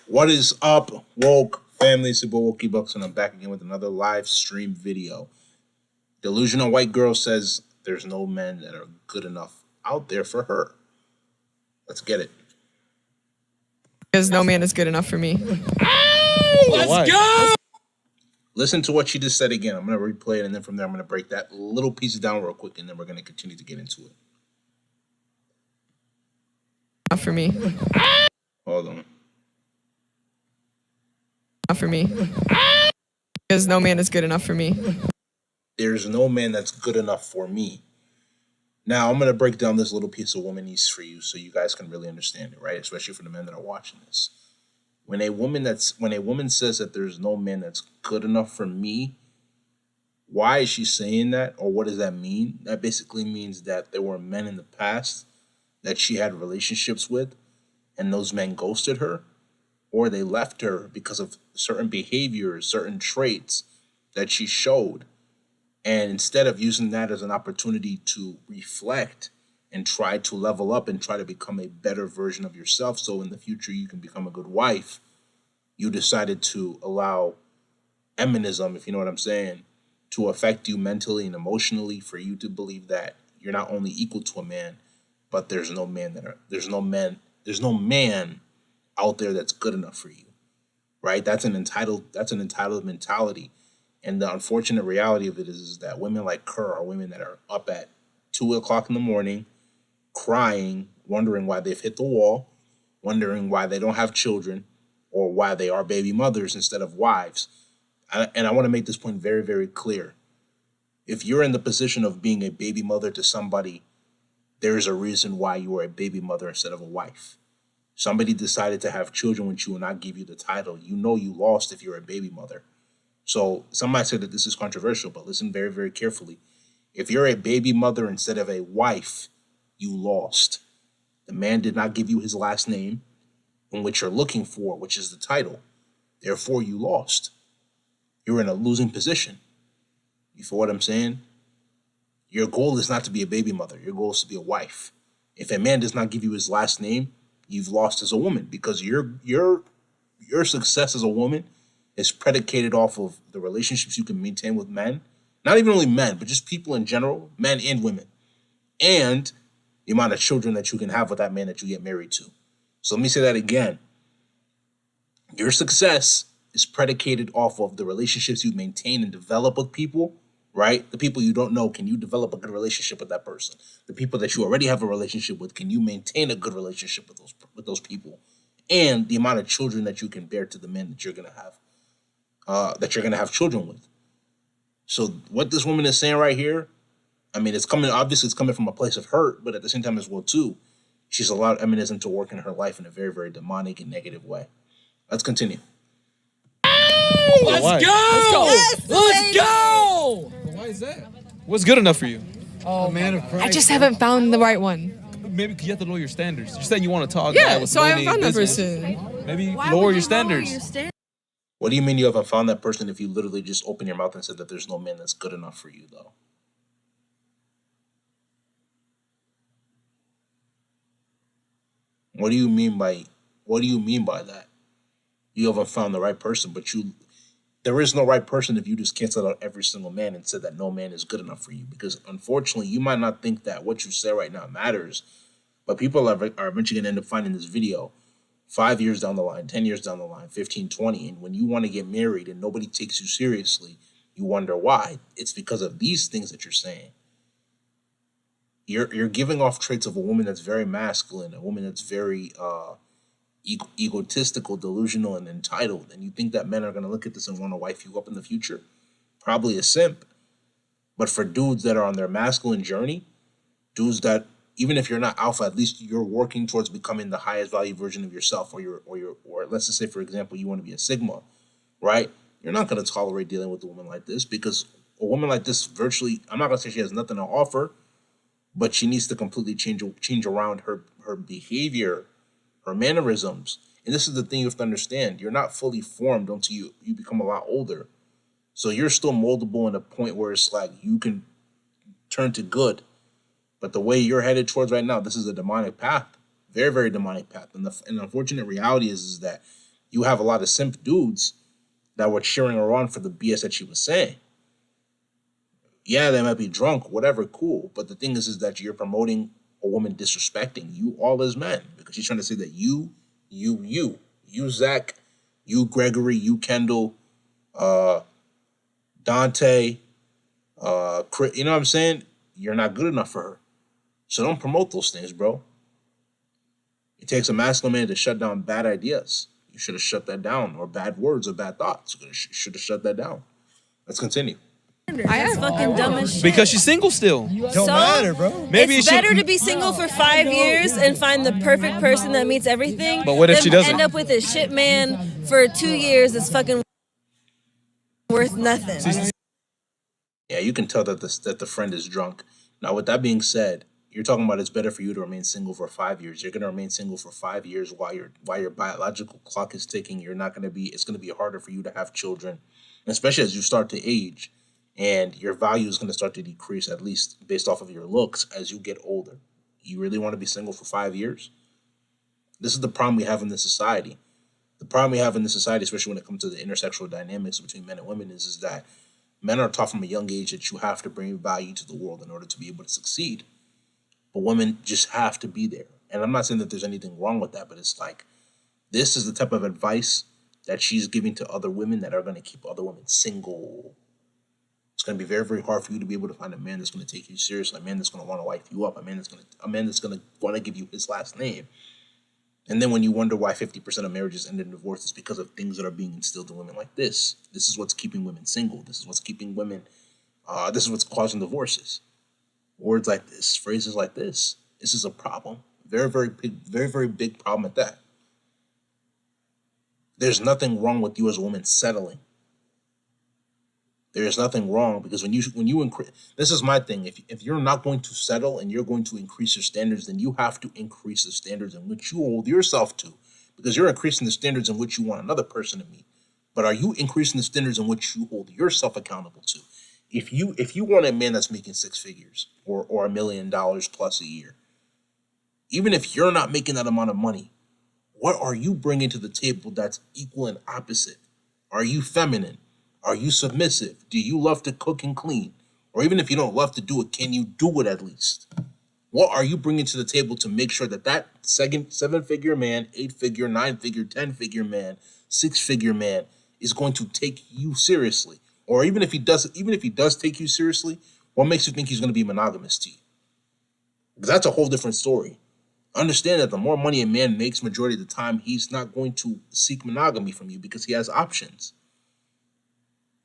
What is up, woke family? It's your boy Wokey Bucks, and I'm back again with another live stream video. Delusional white girl says there's no men that are good enough out there for her. Let's get it. Because no man is good enough for me. Let's go! Listen to what she just said again. I'm going to replay it, and then from there I'm going to break that little piece down real quick, and then we're going to continue to get into it. Not for me. Hold on. Not for me. Because no man is good enough for me. There's no man that's good enough for me. Now, I'm going to break down this little piece of womanese for you so you guys can really understand it, right? Especially for the men that are watching this. When a woman says that there's no man that's good enough for me, why is she saying that, or what does that mean? That basically means that there were men in the past that she had relationships with, and those men ghosted her, or they left her because of certain behaviors, certain traits that she showed. And instead of using that as an opportunity to reflect and try to level up and try to become a better version of yourself so in the future you can become a good wife, you decided to allow eminism, if you know what I'm saying, to affect you mentally and emotionally, for you to believe that you're not only equal to a man, but there's no man out there that's good enough for you. Right? That's an entitled mentality. And the unfortunate reality of it is that women like her are women that are up at 2 o'clock in the morning, crying, wondering why they've hit the wall, wondering why they don't have children, or why they are baby mothers instead of wives. And I want to make this point very, very clear. If you're in the position of being a baby mother to somebody, there is a reason why you are a baby mother instead of a wife. Somebody decided to have children with you and not give you the title. You know you lost if you're a baby mother. So some might say that this is controversial, but listen very, very carefully. If you're a baby mother instead of a wife, you lost. The man did not give you his last name, in which you're looking for, which is the title. Therefore, you lost. You're in a losing position. You feel what I'm saying? Your goal is not to be a baby mother. Your goal is to be a wife. If a man does not give you his last name, you've lost as a woman, because your success as a woman is predicated off of the relationships you can maintain with men, not even only men, but just people in general, men and women, and the amount of children that you can have with that man that you get married to. So let me say that again. Your success is predicated off of the relationships you maintain and develop with people, right? The people you don't know, can you develop a good relationship with that person? The people that you already have a relationship with, can you maintain a good relationship with those people? And the amount of children that you can bear to the men that you're going to have children with. So what this woman is saying right here, I mean, it's coming from a place of hurt, but at the same time as well too, she's allowed feminism to work in her life in a very, very demonic and negative way. Let's continue. Let's go! Let's go! Why is that? What's good enough for you? Oh, man of Christ. I just haven't found the right one. Maybe you have to lower your standards. You're saying you want to talk. Yeah, so I haven't found that person. Maybe lower your standards. What do you mean you haven't found that person if you literally just open your mouth and said that there's no man that's good enough for you, though? What do you mean by that? You haven't found the right person, but there is no right person if you just canceled out every single man and said that no man is good enough for you. Because unfortunately, you might not think that what you say right now matters, but people are eventually going to end up finding this video 5 years down the line, 10 years down the line, 15, 20. And when you want to get married and nobody takes you seriously, you wonder why. It's because of these things that you're saying. You're giving off traits of a woman that's very masculine, a woman that's very egotistical, delusional, and entitled. And you think that men are going to look at this and want to wife you up in the future? Probably a simp. But for dudes that are on their masculine journey, dudes that, even if you're not alpha, at least you're working towards becoming the highest value version of yourself, or let's just say, for example, you want to be a sigma, right? You're not going to tolerate dealing with a woman like this, because a woman like this virtually, I'm not going to say she has nothing to offer, but she needs to completely change around her behavior, her mannerisms. And this is the thing you have to understand. You're not fully formed until you become a lot older. So you're still moldable in a point where it's like you can turn to good. But the way you're headed towards right now, this is a demonic path. Very, very demonic path. And the unfortunate reality is that you have a lot of simp dudes that were cheering her on for the BS that she was saying. Yeah, they might be drunk, whatever, cool. But the thing is that you're promoting a woman disrespecting you all as men because she's trying to say that you, Zach, you, Gregory, you, Kendall, Dante, you know what I'm saying? You're not good enough for her. So don't promote those things, bro. It takes a masculine man to shut down bad ideas. You should have shut that down, or bad words or bad thoughts. You should have shut that down. Let's continue. That's fucking dumb as shit. Because she's single still. Don't matter, bro. Maybe it's better to be single for 5 years and find the perfect person that meets everything. But what if than she doesn't? end up with a shit man for 2 years that's fucking worth nothing. Yeah, you can tell that the friend is drunk. Now, with that being said, you're talking about it's better for you to remain single for 5 years. You're going to remain single for 5 years while your biological clock is ticking. It's going to be harder for you to have children, especially as you start to age, and your value is going to start to decrease, at least based off of your looks, as you get older. You really want to be single for 5 years? This is the problem we have in this society. The problem we have in this society, especially when it comes to the intersexual dynamics between men and women, is that men are taught from a young age that you have to bring value to the world in order to be able to succeed. But women just have to be there. And I'm not saying that there's anything wrong with that, but it's like, this is the type of advice that she's giving to other women that are going to keep other women single. It's going to be very, very hard for you to be able to find a man that's going to take you seriously, a man that's going to want to wife you up, a man that's going to want to give you his last name. And then when you wonder why 50% of marriages end in divorce, it's because of things that are being instilled in women like this. This is what's keeping women single. This is what's keeping women, this is what's causing divorces. Words like this, phrases like this. This is a problem. Very, very big problem at that. There's nothing wrong with you as a woman settling. There is nothing wrong because when you increase, this is my thing. If you're not going to settle and you're going to increase your standards, then you have to increase the standards in which you hold yourself to, because you're increasing the standards in which you want another person to meet. But are you increasing the standards in which you hold yourself accountable to? If you want a man that's making 6 figures or $1 million plus a year, even if you're not making that amount of money, what are you bringing to the table that's equal and opposite? Are you feminine? Are you submissive? Do you love to cook and clean? Or even if you don't love to do it, can you do it at least? What are you bringing to the table to make sure that second 7-figure man, 8-figure, 9-figure, 10-figure man, 6-figure man is going to take you seriously? Or even if he does take you seriously, what makes you think he's going to be monogamous to you? Because that's a whole different story. Understand that the more money a man makes, majority of the time, he's not going to seek monogamy from you because he has options.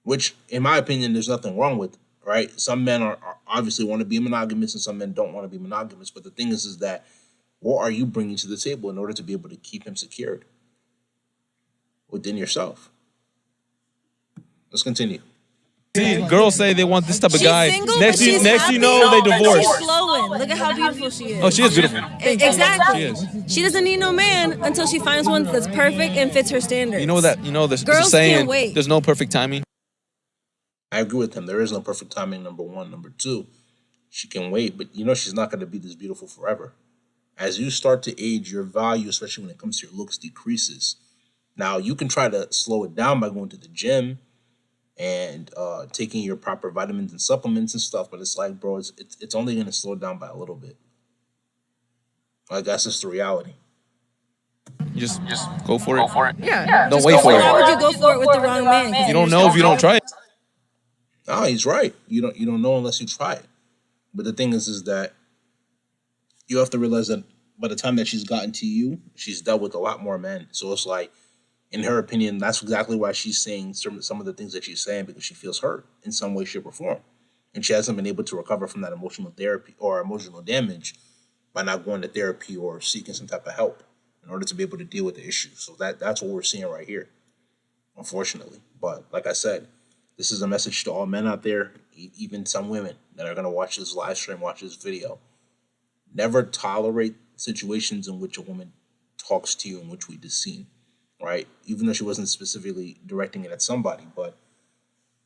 Which, in my opinion, there's nothing wrong with, right? Some men are obviously want to be monogamous and some men don't want to be monogamous. But the thing is that what are you bringing to the table in order to be able to keep him secured within yourself? Let's continue. See, girls say they want this type of She's guy. single, Next but she's you happy. know, they divorce. She's flowing. Look at how beautiful she is. Oh, she is beautiful. Exactly. She is. She doesn't need no man until she finds one that's perfect and fits her standards. There's a Girls saying, can't wait. there's no perfect timing. I agree with him. There is no perfect timing, number one. Number two, she can wait, but she's not going to be this beautiful forever. As you start to age, your value, especially when it comes to your looks, decreases. Now, you can try to slow it down by going to the gym and taking your proper vitamins and supplements and stuff, but it's like, bro, it's only going to slow it down by a little bit. Like, that's just the reality. You just go for it. Yeah. Don't wait for Why would it. you go for it with the wrong man? 'Cause You don't know if you don't try it. No, he's right. You don't know unless you try it. But the thing is that you have to realize that by the time that she's gotten to you, she's dealt with a lot more men. So it's like, in her opinion, that's exactly why she's saying some of the things that she's saying, because she feels hurt in some way, shape, or form. And she hasn't been able to recover from that emotional therapy or emotional damage by not going to therapy or seeking some type of help in order to be able to deal with the issue. So that's what we're seeing right here, unfortunately. But like I said, this is a message to all men out there, even some women that are going to watch this live stream, watch this video. Never tolerate situations in which a woman talks to you in which we deceive, right? Even though she wasn't specifically directing it at somebody, but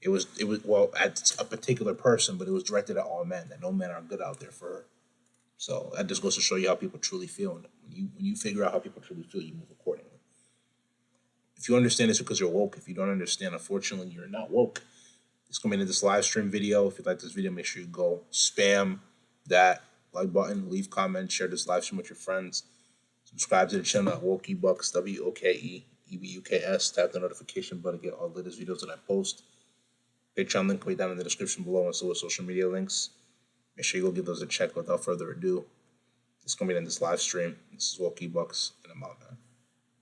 it was at a particular person, but it was directed at all men, that no men are good out there for her. So that just goes to show you how people truly feel. And when you figure out how people truly feel, you move accordingly. If you understand, it's because you're woke. If you don't understand, unfortunately, you're not woke. It's coming in this live stream video. If you like this video, make sure you go spam that like button, leave comments, share this live stream with your friends. Subscribe to the channel at WokeEbucks, WOKEEBUKS. Tap the notification button to get all the latest videos that I post. Patreon link will be down in the description below, and so with social media links. Make sure you go give those a check. Without further ado, it's coming in this live stream. This is WokeEbucks, and I'm out, man.